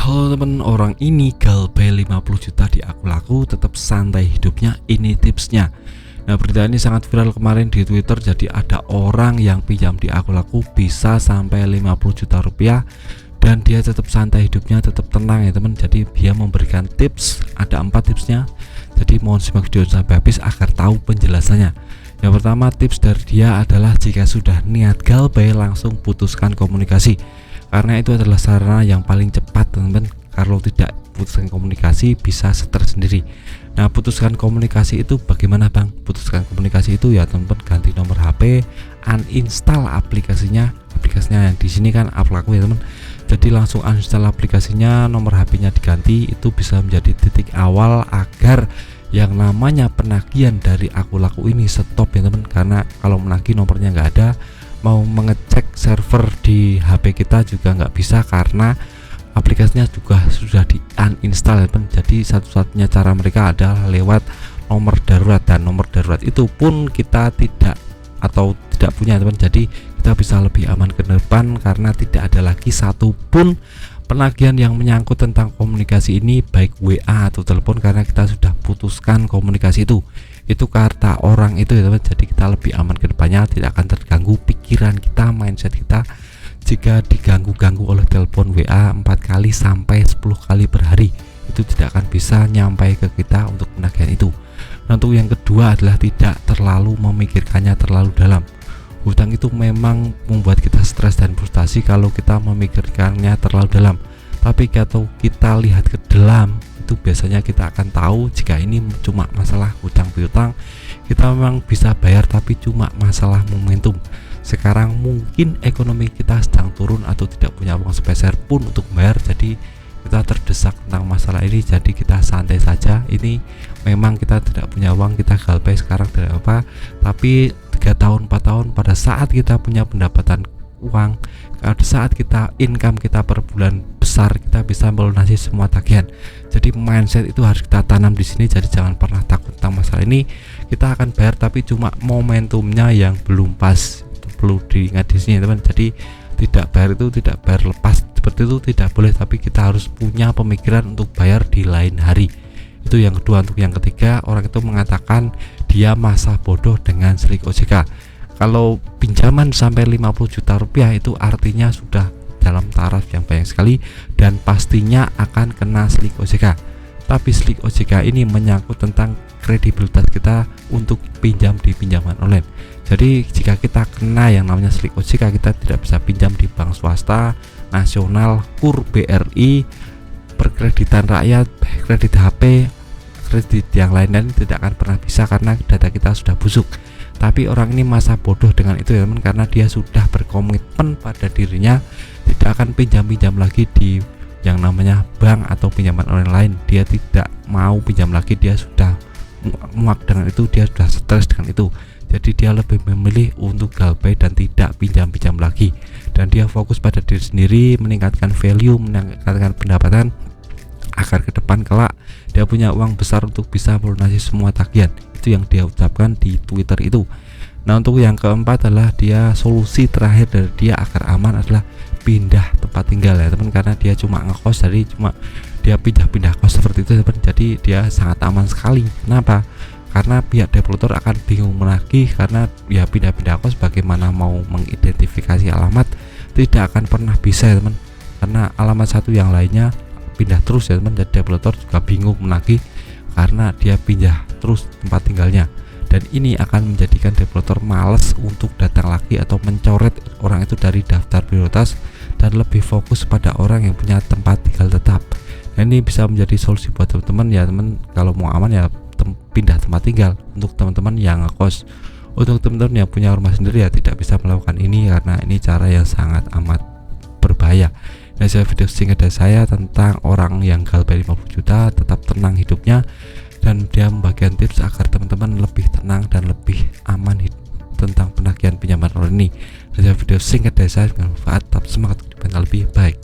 Halo temen, orang ini galbay 50 juta di akun laku, tetap santai hidupnya, ini tipsnya. Nah, berita ini sangat viral kemarin di Twitter. Jadi ada orang yang pinjam di akun laku bisa sampai 50 juta rupiah dan dia tetap santai hidupnya, tetap tenang ya teman. Jadi dia memberikan tips, ada 4 tipsnya. Jadi mohon simak video sampai habis agar tahu penjelasannya. Yang pertama, tips dari dia adalah jika sudah niat galbay langsung putuskan komunikasi, karena itu adalah sarana yang paling cepat teman-teman. Kalau tidak putuskan komunikasi bisa stres sendiri. Nah, putuskan komunikasi itu bagaimana bang? Putuskan komunikasi itu ya teman-teman, ganti nomor HP, uninstall aplikasinya yang di sini kan laku ya teman. Jadi langsung uninstall aplikasinya, nomor HP-nya diganti. Itu bisa menjadi titik awal agar yang namanya penagihan dari laku ini stop ya teman. Karena kalau menagih nomornya nggak ada, mau mengecek server di HP kita juga nggak bisa karena aplikasinya juga sudah di uninstall ya teman. Jadi satu-satunya cara mereka adalah lewat nomor darurat, dan nomor darurat itu pun kita tidak punya teman. Jadi kita bisa lebih aman ke depan karena tidak ada lagi satupun penagihan yang menyangkut tentang komunikasi ini, baik WA atau telepon, karena kita sudah putuskan komunikasi itu kata orang itu ya teman. Jadi kita lebih aman ke depannya, tidak akan terganggu pikiran kita, mindset kita jika diganggu-ganggu oleh telepon WA 4 kali sampai 10 kali per hari. Itu tidak akan bisa nyampai ke kita untuk penagihan itu. Nah, untuk yang kedua adalah tidak terlalu memikirkannya terlalu dalam. Hutang itu memang membuat kita stres dan frustasi kalau kita memikirkannya terlalu dalam. Tapi kalau kita lihat ke dalam, itu biasanya kita akan tahu jika ini cuma masalah hutang piutang, kita memang bisa bayar, tapi cuma masalah momentum. Sekarang mungkin ekonomi kita sedang turun atau tidak punya uang sepeser pun untuk bayar, jadi kita terdesak tentang masalah ini. Jadi kita santai saja. Ini memang kita tidak punya uang, kita galbay sekarang tidak apa, tapi 3 tahun 4 tahun pada saat kita punya pendapatan uang, pada saat kita income kita per bulan besar, kita bisa melunasi semua tagihan. Jadi mindset itu harus kita tanam di sini. Jadi jangan pernah takut tentang masalah ini. Kita akan bayar, tapi cuma momentumnya yang belum pas. Itu perlu diingat di sini teman. Jadi tidak bayar itu tidak bayar lepas seperti itu tidak boleh, tapi kita harus punya pemikiran untuk bayar di lain hari. Itu yang kedua. Untuk yang ketiga, orang itu mengatakan dia masa bodoh dengan slik OJK. Kalau pinjaman sampai 50 juta rupiah itu artinya sudah dalam taraf yang banyak sekali dan pastinya akan kena slik OJK. Tapi slik OJK ini menyangkut tentang kredibilitas kita untuk pinjam di pinjaman online. Jadi jika kita kena yang namanya slik OJK, kita tidak bisa pinjam di bank swasta, nasional, KUR, BRI, perkreditan rakyat, kredit HP, kredit yang lain-lain tidak akan pernah bisa karena data kita sudah busuk. Tapi orang ini masa bodoh dengan itu ya teman, karena dia sudah berkomitmen pada dirinya tidak akan pinjam-pinjam lagi di yang namanya bank atau pinjaman online lain. Dia tidak mau pinjam lagi, dia sudah muak dengan itu, dia sudah stres dengan itu. Jadi dia lebih memilih untuk galbay dan tidak pinjam-pinjam lagi, dan dia fokus pada diri sendiri, meningkatkan value, meningkatkan pendapatan agar ke depan kelak dia punya uang besar untuk bisa melunasi semua tagihan. Itu yang dia ucapkan di Twitter itu. Nah, untuk yang keempat adalah dia solusi terakhir dari dia agar aman adalah pindah tempat tinggal ya teman, karena dia cuma ngekos, jadi cuma dia pindah-pindah kos seperti itu teman. Jadi dia sangat aman sekali. Kenapa? Karena pihak developer akan bingung menagih, karena ya pindah-pindah kos bagaimana mau mengidentifikasi alamat, tidak akan pernah bisa ya teman, karena alamat satu yang lainnya pindah terus ya teman. Jadi developer juga bingung menagih karena dia pindah terus tempat tinggalnya, dan ini akan menjadikan developer males untuk datang lagi atau mencoret orang itu dari daftar prioritas dan lebih fokus pada orang yang punya tempat tinggal tetap. Nah, ini bisa menjadi solusi buat teman-teman ya teman. Kalau mau aman ya pindah tempat tinggal. Untuk teman-teman yang ngekos, untuk teman-teman yang punya rumah sendiri ya tidak bisa melakukan ini karena ini cara yang sangat amat berbahaya. Nah, saya video singkat dari saya tentang orang yang galbay 50 juta tetap tenang hidupnya, dan dia membagikan tips agar teman-teman lebih tenang dan lebih aman tentang penagihan pinjaman online ini. Dan saya video singkat dari saya dengan manfaat, tetap semangat untuk lebih baik.